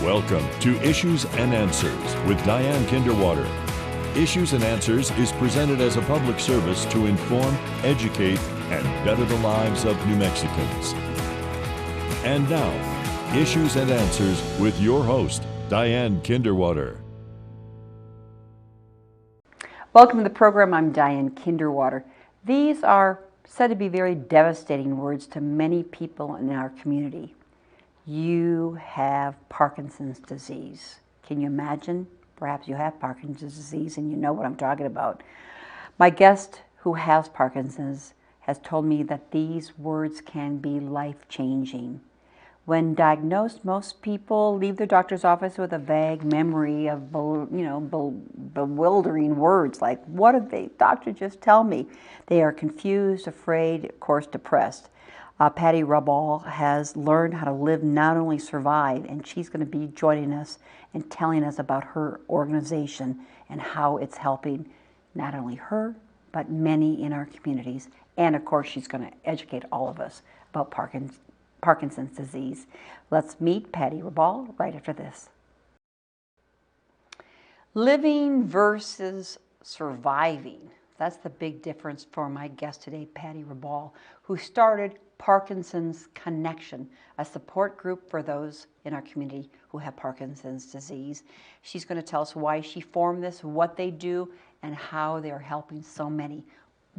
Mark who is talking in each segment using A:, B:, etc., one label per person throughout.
A: Welcome to Issues and Answers with Diane Kinderwater. Issues and Answers is presented as a public service to inform, educate, and better the lives of New Mexicans. And now, Issues and Answers with your host, Diane Kinderwater.
B: Welcome to the program. I'm Diane Kinderwater. These are said to be very devastating words to many people in our community. You have Parkinson's disease. Can you imagine? Perhaps you have Parkinson's disease and you know what I'm talking about. My guest who has Parkinson's has told me that these words can be life-changing. When diagnosed, most people leave their doctor's office with a vague memory of, bewildering words like, what did the doctor just tell me? They are confused, afraid, of course, depressed. Patty Ruball has learned how to live, not only survive, and she's going to be joining us and telling us about her organization and how it's helping not only her, but many in our communities. And of course, she's going to educate all of us about Parkinson's disease. Let's meet Patty Ruball right after this. Living versus surviving. That's the big difference for my guest today, Patty Ruball, who started Parkinson's Connection, a support group for those in our community who have Parkinson's disease. She's going to tell us why she formed this, what they do, and how they're helping so many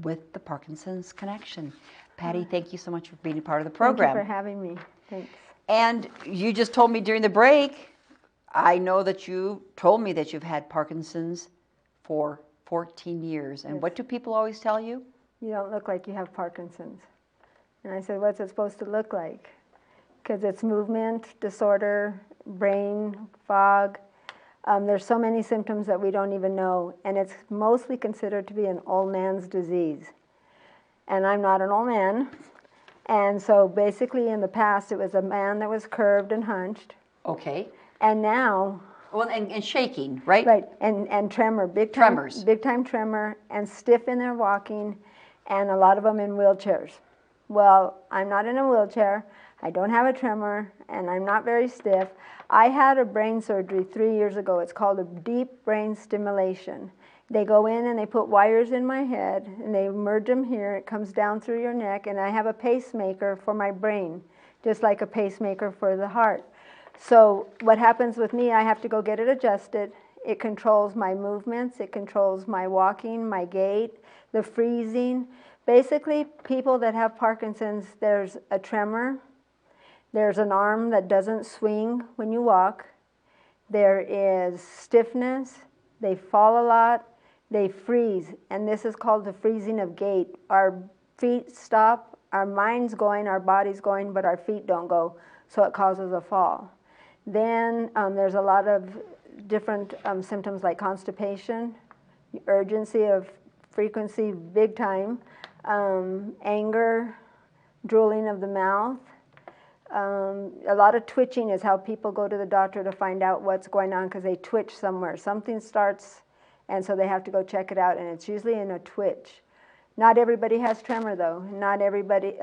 B: with the Parkinson's Connection. Patty, thank you so much for being a part of the program.
C: Thank you for having me. Thanks.
B: And you just told me during the break, I know that you told me that you've had Parkinson's for 14 years. And
C: Yes.
B: What do people always tell you?
C: You don't look like you have Parkinson's. And I said, what's it supposed to look like? Because it's movement disorder, brain fog. There's so many symptoms that we don't even know. And it's mostly considered to be an old man's disease. And I'm not an old man. And so basically in the past, it was a man that was curved and hunched.
B: Okay.
C: And now...
B: Well, and shaking, right?
C: Right, and tremor,
B: Tremors.
C: Big time tremor, and stiff in their walking, and a lot of them in wheelchairs. Well, I'm not in a wheelchair, I don't have a tremor, and I'm not very stiff. I had a brain surgery 3 years ago. It's called a deep brain stimulation. They go in and they put wires in my head, and they merge them here. It comes down through your neck, and I have a pacemaker for my brain, just like a pacemaker for the heart. So what happens with me, I have to go get it adjusted. It controls my movements, it controls my walking, my gait, the freezing. Basically, people that have Parkinson's, there's a tremor, there's an arm that doesn't swing when you walk, there is stiffness, they fall a lot, they freeze, and this is called the freezing of gait. Our feet stop, our mind's going, our body's going, but our feet don't go, so it causes a fall. Then there's a lot of different symptoms like constipation, urgency of frequency big time, anger, drooling of the mouth. A lot of twitching is how people go to the doctor to find out what's going on because they twitch somewhere. Something starts and so they have to go check it out, and it's usually in a twitch. Not everybody has tremor though. Not everybody,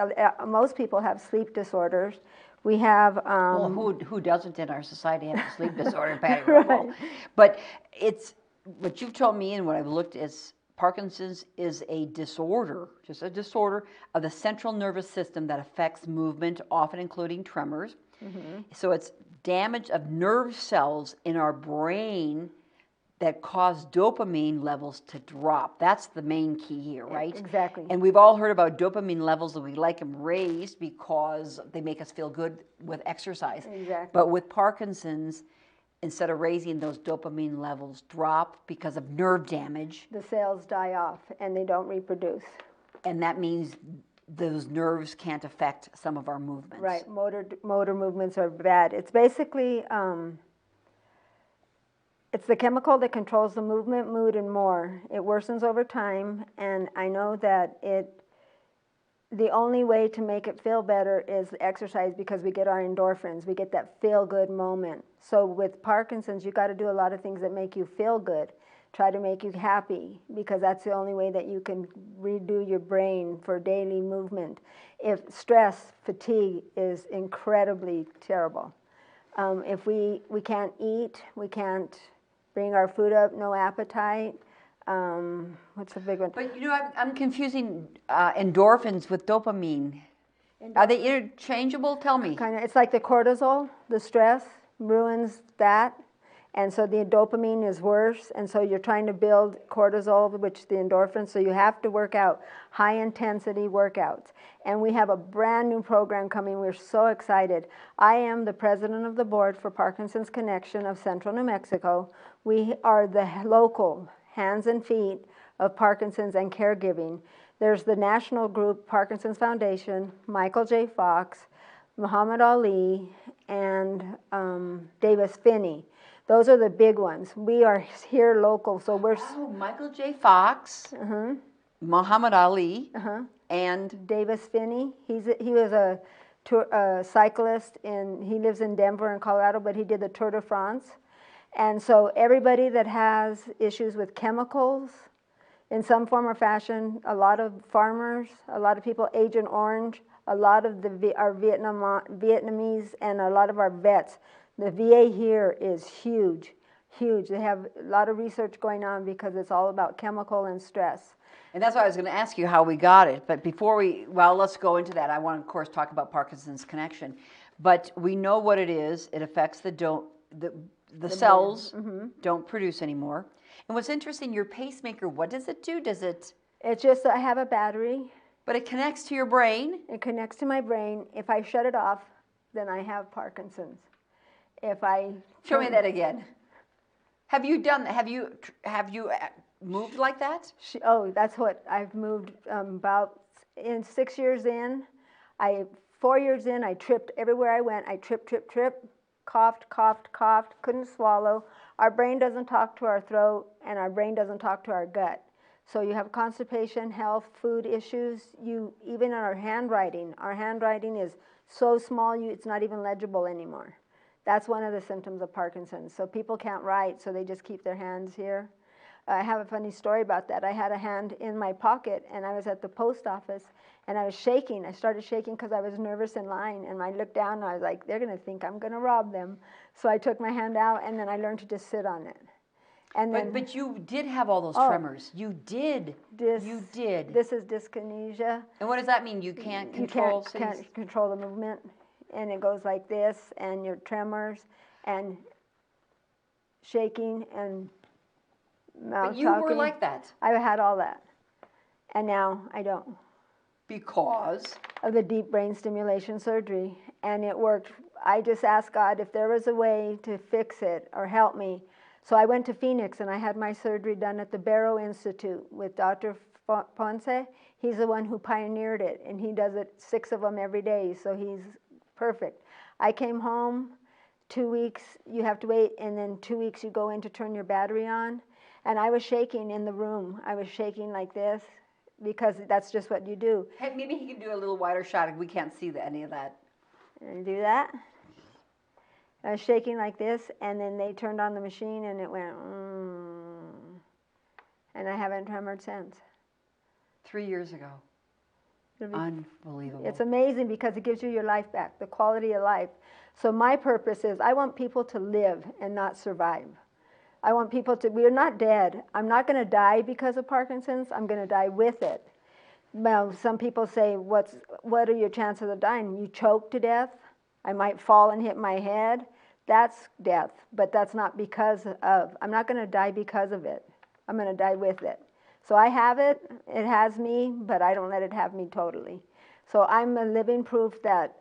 C: most people have sleep disorders. We have...
B: well, who doesn't in our society have a sleep disorder, Patty?
C: Right.
B: But it's, what you've told me and what I've looked is Parkinson's is a disorder, just a disorder of the central nervous system that affects movement, often including tremors. Mm-hmm. So it's damage of nerve cells in our brain that cause dopamine levels to drop. That's the main key here, right?
C: Exactly.
B: And we've all heard about dopamine levels, and we like them raised because they make us feel good with exercise.
C: Exactly.
B: But with Parkinson's, instead of raising, those dopamine levels drop because of nerve damage.
C: The cells die off and they don't reproduce.
B: And that means those nerves can't affect some of our movements.
C: Right, motor movements are bad. It's basically... it's the chemical that controls the movement, mood, and more. It worsens over time, and I know that the only way to make it feel better is exercise because we get our endorphins. We get that feel-good moment. So with Parkinson's, you got to do a lot of things that make you feel good. Try to make you happy because that's the only way that you can redo your brain for daily movement. If stress, fatigue is incredibly terrible. If we can't eat, we can't bring our food up, no appetite. What's the big one?
B: But you know, I'm confusing endorphins with dopamine. Are they interchangeable? Tell me.
C: Kind of, it's like the cortisol, the stress ruins that, and so the dopamine is worse, and so you're trying to build cortisol, which the endorphins, so you have to work out high intensity workouts. And we have a brand new program coming. We're so excited. I am the president of the board for Parkinson's Connection of Central New Mexico. We are the local hands and feet of Parkinson's and caregiving. There's the national group, Parkinson's Foundation, Michael J. Fox, Muhammad Ali, and Davis Finney. Those are the big ones. We are here local, so we're...
B: Oh, Michael J. Fox, Muhammad Ali, and...
C: Davis Finney. He was a cyclist, he lives in Denver and Colorado, but he did the Tour de France. And so everybody that has issues with chemicals, in some form or fashion, a lot of farmers, a lot of people, Agent Orange, a lot of our Vietnamese, and a lot of our vets. The VA here is huge, huge. They have a lot of research going on because it's all about chemical and stress.
B: And that's why I was going to ask you how we got it. But before let's go into that. I want to, of course, talk about Parkinson's Connection. But we know what it is. It affects the cells don't produce anymore. And what's interesting, your pacemaker, what does it do?
C: It's just that I have a battery.
B: But it connects to your brain?
C: It connects to my brain. If I shut it off, then I have Parkinson's. If I...
B: Show me that again. Have you done that? Have you moved like that?
C: Oh, that's what I've moved about 6 years in. 4 years in, I tripped everywhere I went. I tripped, coughed, couldn't swallow. Our brain doesn't talk to our throat, and our brain doesn't talk to our gut. So you have constipation, health, food issues. Even in our handwriting is so small it's not even legible anymore. That's one of the symptoms of Parkinson's. So people can't write, so they just keep their hands here. I have a funny story about that. I had a hand in my pocket, and I was at the post office, and I was shaking. I started shaking because I was nervous in line, and I looked down, and I was like, they're going to think I'm going to rob them. So I took my hand out, and then I learned to just sit on it. And
B: but you did have all those tremors. You did. You did.
C: This is dyskinesia.
B: And what does that mean? You can't control
C: You can't control the movement, and it goes like this, and your tremors, and shaking, and mouth
B: But you
C: talking.
B: were like that.
C: I had all that, and now I don't.
B: Because?
C: Of the deep brain stimulation surgery, and it worked. I just asked God if there was a way to fix it or help me. So I went to Phoenix, and I had my surgery done at the Barrow Institute with Dr. Ponce. He's the one who pioneered it, and he does it 6 of them every day, so he's perfect. I came home, 2 weeks, you have to wait, and then 2 weeks you go in to turn your battery on, and I was shaking in the room. I was shaking like this, because that's just what you do.
B: Hey, maybe he can do a little wider shot. We can't see any of that.
C: And do that. I was shaking like this, and then they turned on the machine, and it went, and I haven't tremored since.
B: 3 years ago. Unbelievable.
C: It's amazing because it gives you your life back, the quality of life. So my purpose is I want people to live and not survive. I want people to, we're not dead. I'm not going to die because of Parkinson's. I'm going to die with it. Well, some people say, what are your chances of dying? You choke to death. I might fall and hit my head. That's death, but that's not because of. I'm not going to die because of it. I'm going to die with it. So I have it. It has me, but I don't let it have me totally. So I'm a living proof that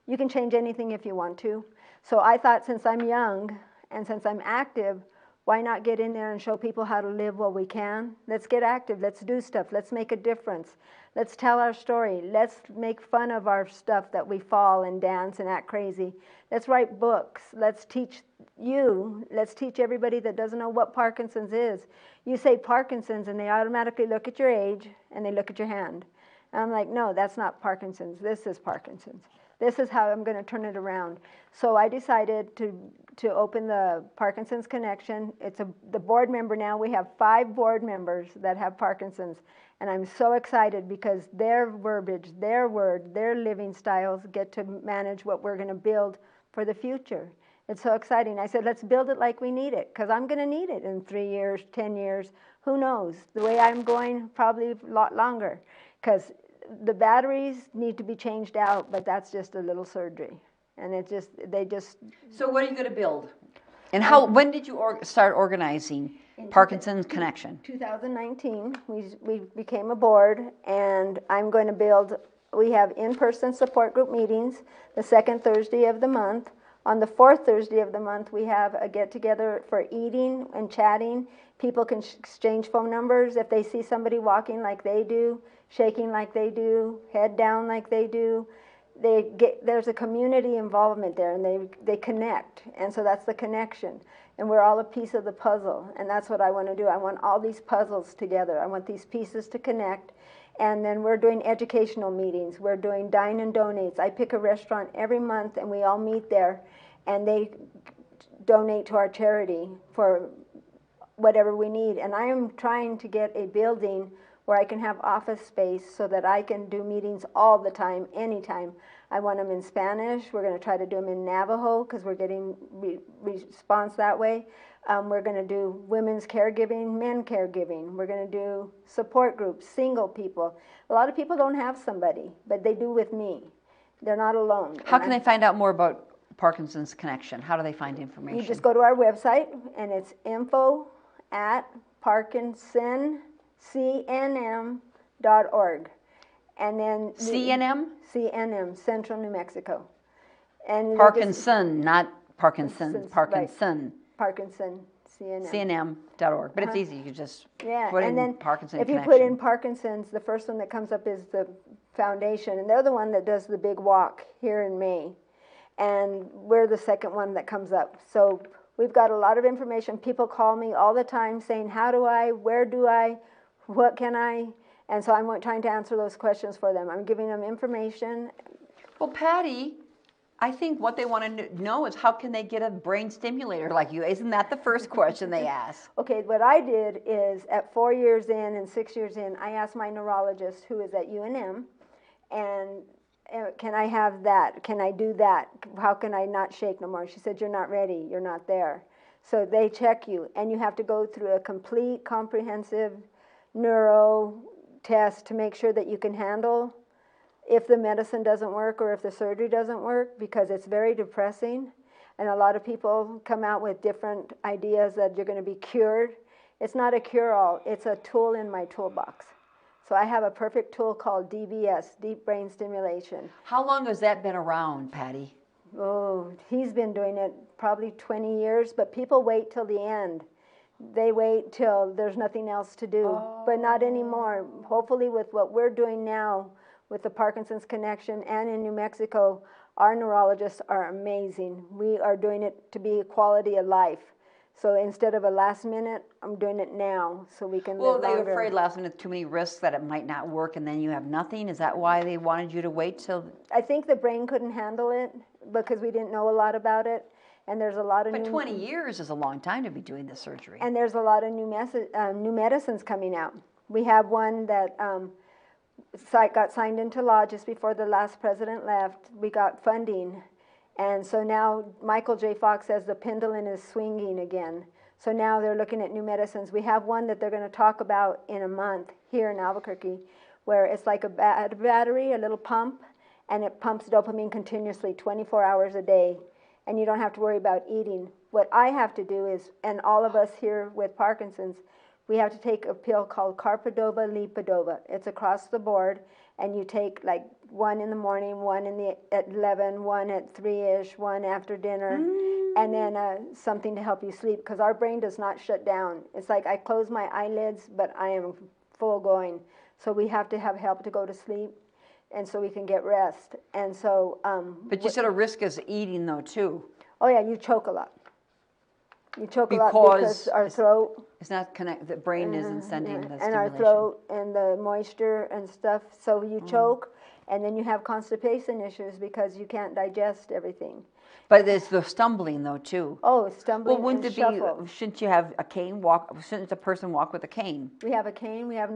C: you can change anything if you want to. So I thought, since I'm young and since I'm active, why not get in there and show people how to live while we can? Let's get active. Let's do stuff. Let's make a difference. Let's tell our story. Let's make fun of our stuff that we fall and dance and act crazy. Let's write books. Let's teach let's teach everybody that doesn't know what Parkinson's is. You say Parkinson's and they automatically look at your age and they look at your hand. And I'm like, no, that's not Parkinson's. This is Parkinson's. This is how I'm going to turn it around. So I decided to open the Parkinson's Connection. It's the board member now. We have 5 board members that have Parkinson's. And I'm so excited because their verbiage, their word, their living styles get to manage what we're going to build for the future. It's so exciting. I said, let's build it like we need it, because I'm going to need it in 3 years, 10 years. Who knows? The way I'm going, probably a lot longer, because the batteries need to be changed out, but that's just a little surgery. And they just...
B: So what are you going to build? And when did you start organizing Parkinson's Connection?
C: 2019, we became a board, and I'm going to build, we have in-person support group meetings the second Thursday of the month. On the fourth Thursday of the month, we have a get-together for eating and chatting. People can exchange phone numbers if they see somebody walking like they do, shaking like they do, head down like they do. There's a community involvement there, and they connect, and so that's the connection. And we're all a piece of the puzzle, and that's what I want to do. I want all these puzzles together. I want these pieces to connect, and then we're doing educational meetings. We're doing dine and donates. I pick a restaurant every month, and we all meet there, and they donate to our charity for whatever we need. And I am trying to get a building where I can have office space so that I can do meetings all the time, anytime. I want them in Spanish. We're going to try to do them in Navajo because we're getting response that way. We're going to do women's caregiving, men caregiving. We're going to do support groups, single people. A lot of people don't have somebody, but they do with me. They're not alone.
B: How can they find out more about Parkinson's Connection? How do they find information?
C: You just go to our website, and it's info@parkinson'scnm.org. And then
B: CNM?
C: CNM, Central New Mexico. And
B: Parkinson, not Parkinson's. Parkinson.
C: Right. Parkinson, CNM.
B: CNM.org. But it's easy. You just
C: yeah.
B: put
C: and
B: in
C: then
B: Parkinson
C: if
B: Connection.
C: you put in Parkinson's, the first one that comes up is the foundation. And they're the one that does the big walk here in May. And we're the second one that comes up. So we've got a lot of information. People call me all the time saying, how do I, where do I, what can I? And so I'm trying to answer those questions for them. I'm giving them information.
B: Well, Patty, I think what they want to know is how can they get a brain stimulator like you? Isn't that the first question they ask?
C: Okay, what I did is at 4 years in and 6 years in, I asked my neurologist, who is at UNM, and can I have that? Can I do that? How can I not shake no more? She said, you're not ready. You're not there. So they check you, and you have to go through a complete, comprehensive neuro test to make sure that you can handle if the medicine doesn't work or if the surgery doesn't work, because it's very depressing. And a lot of people come out with different ideas that you're going to be cured. It's not a cure-all. It's a tool in my toolbox. So I have a perfect tool called DBS, Deep Brain Stimulation.
B: How long has that been around, Patty?
C: Oh, he's been doing it probably 20 years, but people wait till the end. They wait till there's nothing else to do, but not anymore. Hopefully with what we're doing now with the Parkinson's Connection and in New Mexico, our neurologists are amazing. We are doing it to be a quality of life. So instead of a last minute, I'm doing it now so we can live longer.
B: Well, they're afraid last minute too many risks that it might not work and then you have nothing. Is that why they wanted you to wait till?
C: I think the brain couldn't handle it because we didn't know a lot about it. And there's a lot of
B: But 20 years is a long time to be doing this surgery.
C: And there's a lot of new medicines coming out. We have one that got signed into law just before the last president left. We got funding. And so now Michael J. Fox says the pendulum is swinging again. So now they're looking at new medicines. We have one that they're going to talk about in a month here in Albuquerque, where it's like a battery, a little pump, and it pumps dopamine continuously 24 hours a day. And you don't have to worry about eating. What I have to do is, and all of us here with Parkinson's, we have to take a pill called carbidopa levodopa. It's across the board, and you take like one in the morning, one at 11, one at 3-ish, one after dinner, and then something to help you sleep, because our brain does not shut down. It's like I close my eyelids, but I am full going. So we have to have help to go to sleep, and so we can get rest. And so
B: but you said a risk is eating though too.
C: Oh yeah, you choke a lot. You choke a lot because our throat,
B: it's not connected. The brain isn't sending the stimulation.
C: and our throat and the moisture and stuff. So you choke, and then you have constipation issues because you can't digest everything.
B: But there's the stumbling though too.
C: Oh, stumbling.
B: Well, wouldn't
C: and
B: it
C: shuffle.
B: be? Shouldn't you have a cane walk? Shouldn't a person walk with a cane?
C: We have a cane. We have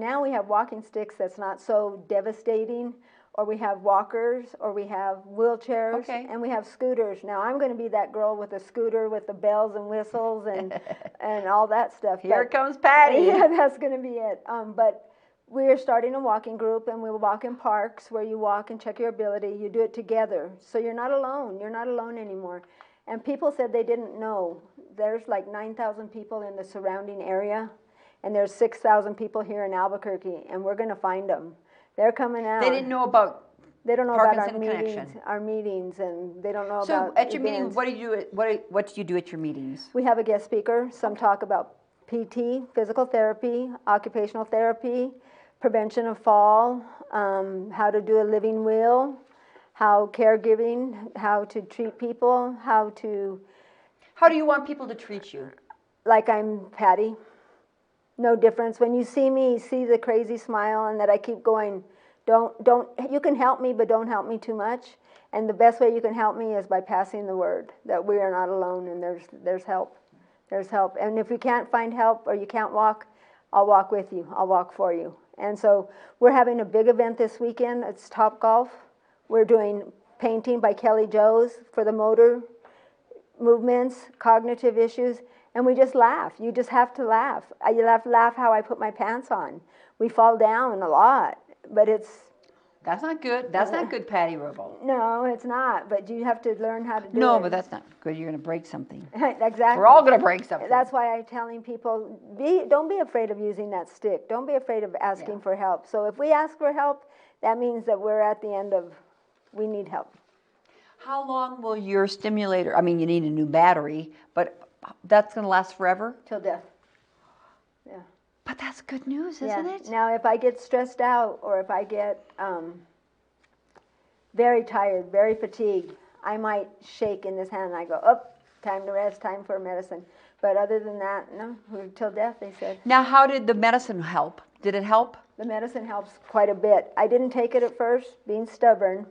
C: walking sticks. That's not so devastating. or we have walkers, or we have wheelchairs, and we have scooters. Now I'm going to be that girl with a scooter with the bells and whistles and all that stuff.
B: Here comes Patty.
C: Yeah, that's going to be it. But we're starting a walking group, and we will walk in parks where you walk and check your ability. You do it together, so you're not alone. You're not alone anymore. And people said they didn't know. There's like 9,000 people in the surrounding area, and there's 6,000 people here in Albuquerque, and we're going to find them. They're coming out.
B: They didn't know about
C: They don't know
B: Parkinson
C: about
B: Connection.
C: our meetings, and they don't know about.
B: So at your meetings,
C: events.
B: what do you do? What do you do at your meetings?
C: We have a guest speaker. Some talk about PT, physical therapy, occupational therapy, prevention of fall, how to do a living will, how caregiving, how to treat people, how do
B: you want people to treat you?
C: Like I'm Patty. No difference. When you see me, see the crazy smile, and that I keep going. Don't. You can help me, but don't help me too much. And the best way you can help me is by passing the word that we are not alone, and there's help. There's help. And if you can't find help or you can't walk, I'll walk with you. I'll walk for you. And so we're having a big event this weekend. It's Topgolf. We're doing painting by Kelly Joes for the motor movements, cognitive issues, and we just laugh. You just have to laugh. You have to laugh how I put my pants on. We fall down a lot, but it's...
B: That's not good. That's not good, Patty Robo.
C: No, it's not, but you have to learn how to do it.
B: No, but that's not good. You're going to break something.
C: Exactly.
B: We're all going to break something.
C: That's why I'm telling people, don't be afraid of using that stick. Don't be afraid of asking for help. So if we ask for help, that means that we're at the end of, we need help.
B: How long will your stimulator, I mean, you need a new battery, but that's going to last forever?
C: Till death. Yeah.
B: But that's good news, isn't it?
C: Now, if I get stressed out or if I get very tired, very fatigued, I might shake in this hand and I go, oh, time to rest, time for medicine. But other than that, no, till death, they said.
B: Now, how did the medicine help? Did it help?
C: The medicine helps quite a bit. I didn't take it at first, being stubborn,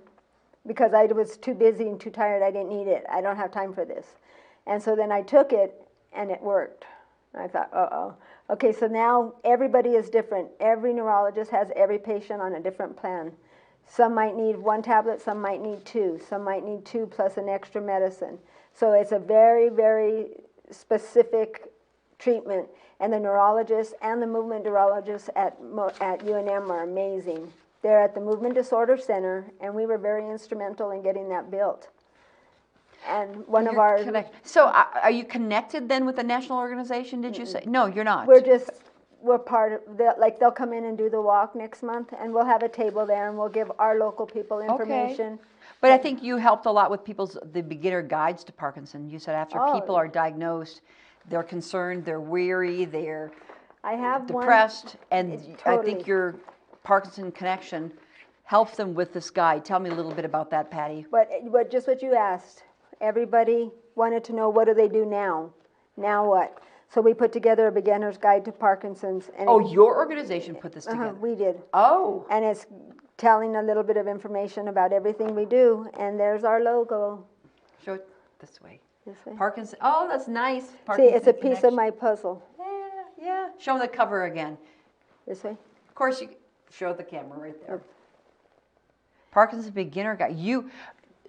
C: because I was too busy and too tired. I didn't need it. I don't have time for this. And so then I took it, and it worked. I thought, uh-oh. Okay, so now everybody is different. Every neurologist has every patient on a different plan. Some might need 1 tablet, some might need 2. Some might need 2 plus an extra medicine. So it's a very, very specific treatment. And the neurologists and the movement neurologists at UNM are amazing. They're at the Movement Disorder Center, and we were very instrumental in getting that built. And one of our...
B: So are you connected then with the national organization, did you say? No, you're not.
C: We're part of, they'll come in and do the walk next month, and we'll have a table there, and we'll give our local people information.
B: Okay. But I think you helped a lot with the beginner guides to Parkinson. You said after people are diagnosed, they're concerned, they're weary, they're depressed, and totally. I think your Parkinson Connection helps them with this guide. Tell me a little bit about that, Patty.
C: But just what you asked. Everybody wanted to know, what do they do now? Now what? So we put together a beginner's guide to Parkinson's. And
B: your organization put this together?
C: We did.
B: Oh.
C: And it's telling a little bit of information about everything we do. And there's our logo.
B: Show it this way.
C: This way.
B: Parkinson. Oh, that's nice.
C: See, it's a piece of my puzzle.
B: Yeah. Show the cover again.
C: This way.
B: Of course, you show the camera right there. Parkinson's beginner guide.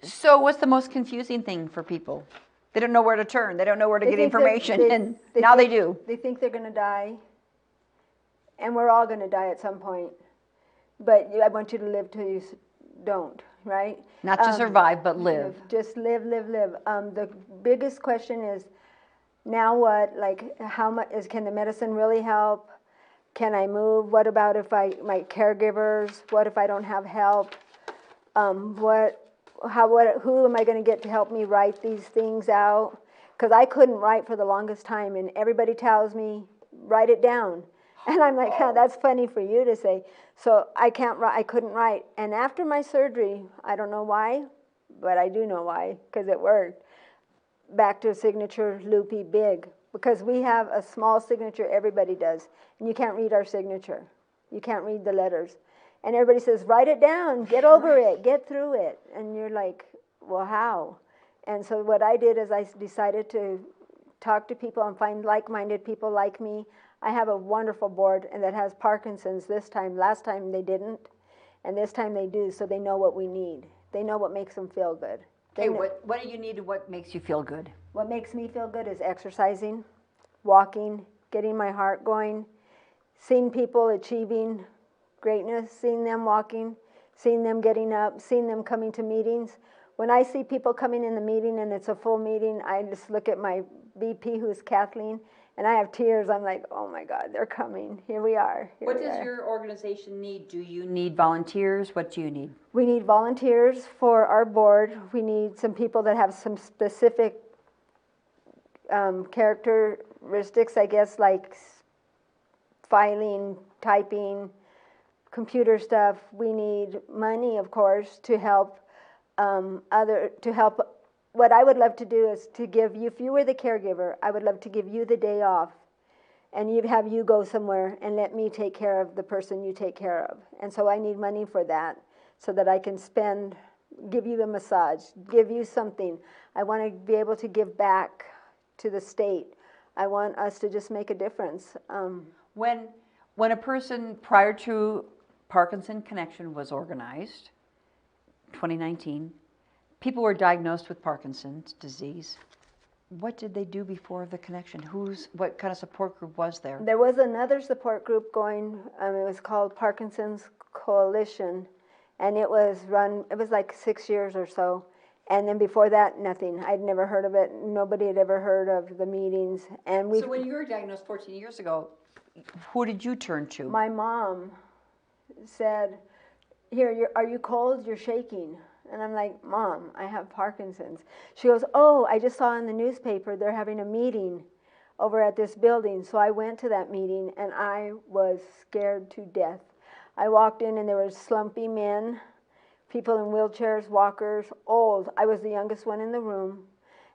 B: So what's the most confusing thing for people? They don't know where to turn. They don't know where to get information, and now they do.
C: They think they're going to die, and we're all going to die at some point. But I want you to live till you don't, right?
B: Not to survive, but live.
C: Just live. The biggest question is, now what? Like, how much can the medicine really help? Can I move? What about if my caregivers? What if I don't have help? Who am I going to get to help me write these things out? Because I couldn't write for the longest time, and everybody tells me, write it down. And I'm like, that's funny for you to say. So I couldn't write. And after my surgery, I don't know why, but I do know why, because it worked. Back to signature loopy big, because we have a small signature, everybody does, and you can't read our signature. You can't read the letters. And everybody says, write it down, get over it, get through it. And you're like, well, how? And so what I did is I decided to talk to people and find like-minded people like me. I have a wonderful board and that has Parkinson's this time. Last time they didn't. And this time they do, so they know what we need. They know what makes them feel good.
B: Okay, what do you need and what makes you feel good?
C: What makes me feel good is exercising, walking, getting my heart going, seeing people achieving greatness, seeing them walking, seeing them getting up, seeing them coming to meetings. When I see people coming in the meeting and it's a full meeting, I just look at my VP, who's Kathleen, and I have tears. I'm like, oh my God, they're coming. Here we are.
B: What does your organization need? Do you need volunteers? What do you need?
C: We need volunteers for our board. We need some people that have some specific characteristics, I guess, like filing, typing, computer stuff. We need money, of course, to help What I would love to do is to give you, if you were the caregiver, I would love to give you the day off, and you'd have you go somewhere and let me take care of the person you take care of. And so I need money for that, so that I can give you a massage, give you something. I want to be able to give back to the state. I want us to just make a difference.
B: When a person prior to Parkinson Connection was organized, 2019, people were diagnosed with Parkinson's disease. What did they do before the connection? What kind of support group was there?
C: There was another support group going, it was called Parkinson's Coalition, and it was like 6 years or so. And then before that, nothing. I'd never heard of it. Nobody had ever heard of the meetings.
B: So when you were diagnosed 14 years ago, who did you turn to?
C: My mom said, "Here, are you cold? You're shaking." And I'm like, "Mom, I have Parkinson's." She goes, "Oh, I just saw in the newspaper they're having a meeting over at this building." So I went to that meeting, and I was scared to death. I walked in, and there were slumpy men, people in wheelchairs, walkers, old. I was the youngest one in the room.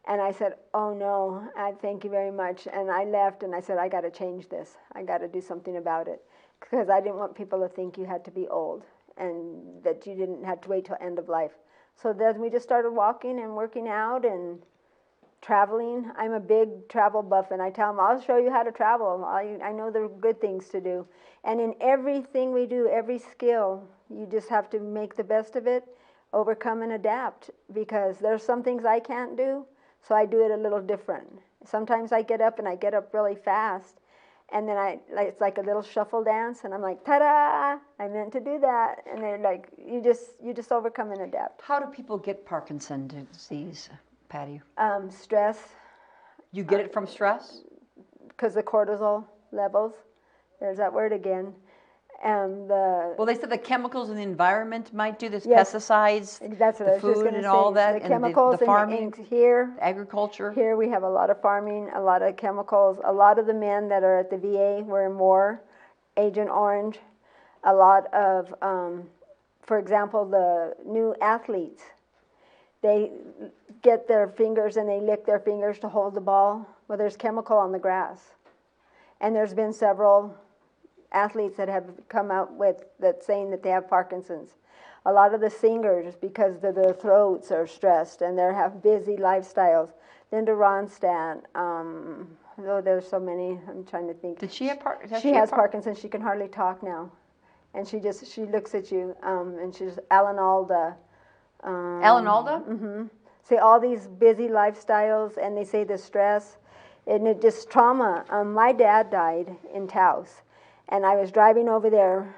C: And I said, "Oh no, thank you very much." And I left, and I said, "I got to change this. I got to do something about it." Because I didn't want people to think you had to be old and that you didn't have to wait till end of life. So then we just started walking and working out and traveling. I'm a big travel buff, and I tell them, "I'll show you how to travel. I know the good things to do." And in everything we do, every skill, you just have to make the best of it, overcome and adapt, because there's some things I can't do, so I do it a little different. Sometimes I get up, and I get up really fast, and then it's like a little shuffle dance, and I'm like, ta-da, I meant to do that. And they're like, you just overcome and adapt.
B: How do people get Parkinson's disease, Patty?
C: Stress.
B: You get it from stress?
C: Because the cortisol levels, there's that word again.
B: Well, they said the chemicals in the environment might do this,
C: yes,
B: pesticides,
C: that's what
B: the
C: I was just
B: food
C: gonna
B: and
C: say.
B: all that,
C: the
B: and
C: chemicals
B: the farming,
C: here,
B: agriculture.
C: Here we have a lot of farming, a lot of chemicals. A lot of the men that are at the VA were more Agent Orange. A lot of, for example, the new athletes, they get their fingers and they lick their fingers to hold the ball. Well, there's chemical on the grass. And there's been several athletes that have come out with that saying that they have Parkinson's. A lot of the singers, because their throats are stressed and they have busy lifestyles. Linda Ronstadt, oh, there's so many. I'm trying to think.
B: Did she have Parkinson's?
C: She has Parkinson's. She can hardly talk now, and she looks at you. And she's Alan Alda.
B: Alan Alda?
C: Mm-hmm. Say all these busy lifestyles, and they say the stress, and it just trauma. My dad died in Taos. And I was driving over there,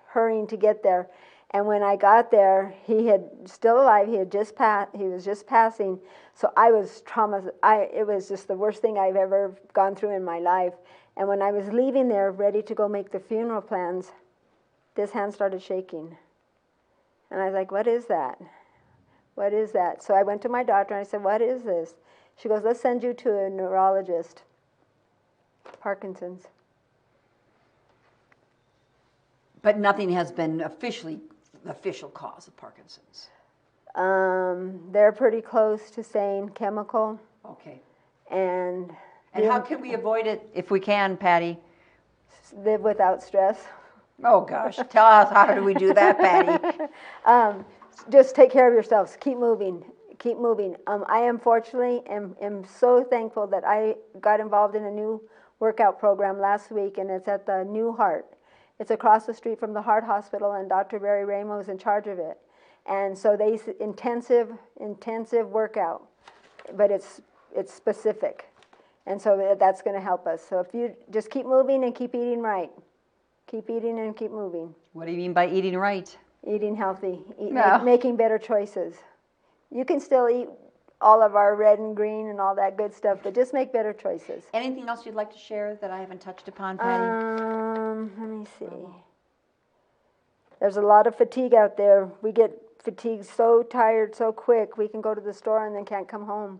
C: hurrying to get there. And when I got there, he had still alive. He was just passing. So I was traumatized. It was just the worst thing I've ever gone through in my life. And when I was leaving there, ready to go make the funeral plans, this hand started shaking. And I was like, "What is that? What is that?" So I went to my doctor and I said, "What is this?" She goes, "Let's send you to a neurologist." Parkinson's.
B: But nothing has been the official cause of Parkinson's.
C: They're pretty close to saying chemical.
B: Okay.
C: And
B: how can we avoid it if we can, Patty?
C: Live without stress.
B: Oh gosh, tell us, how do we do that, Patty?
C: Just take care of yourselves. Keep moving. Keep moving. I unfortunately am so thankful that I got involved in a new workout program last week, and it's at the New Heart. It's across the street from the heart hospital, and Dr. Barry Ramos is in charge of it. And so they intensive workout, but it's specific. And so that's going to help us. So if you just keep moving and keep eating right. Keep eating and keep moving.
B: What do you mean by eating right?
C: Eating healthy,
B: No.
C: making better choices. You can still eat all of our red and green and all that good stuff, but just make better choices.
B: Anything else you'd like to share that I haven't touched upon, Patty?
C: Let me see. There's a lot of fatigue out there. We get fatigued so tired so quick, we can go to the store and then can't come home.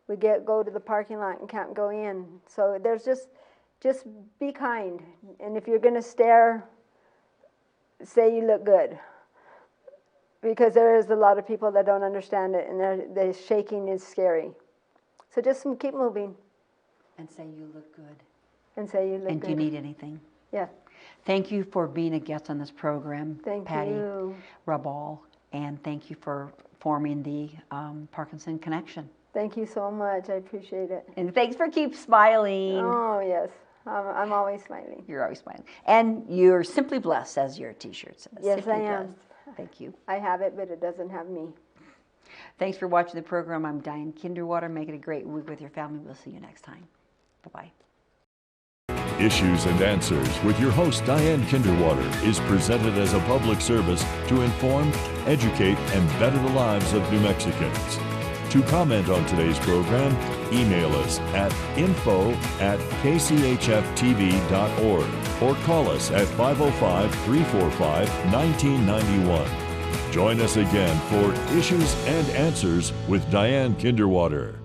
C: We go to the parking lot and can't go in. So there's just be kind. And if you're going to stare, say you look good. Because there is a lot of people that don't understand it, and the shaking is scary. So just keep moving.
B: And say you look good.
C: And say you look
B: And
C: good.
B: do you need anything?
C: Yeah.
B: Thank you for being a guest on this program,
C: Thank
B: Patty
C: you.
B: Rabal, and thank you for forming the Parkinson Connection.
C: Thank you so much. I appreciate it.
B: And thanks for keep smiling.
C: Oh, yes. I'm always smiling.
B: You're always smiling. And you're simply blessed, as your T-shirt says.
C: Yes,
B: Simply
C: I am.
B: Blessed. Thank you.
C: I have it, but it doesn't have me.
B: Thanks for watching the program. I'm Diane Kinderwater. Make it a great week with your family. We'll see you next time. Bye-bye.
A: Issues and Answers with your host Diane Kinderwater is presented as a public service to inform, educate, and better the lives of New Mexicans. To comment on today's program, email us at info@kchftv.org or call us at 505-345-1991. Join us again for Issues and Answers with Diane Kinderwater.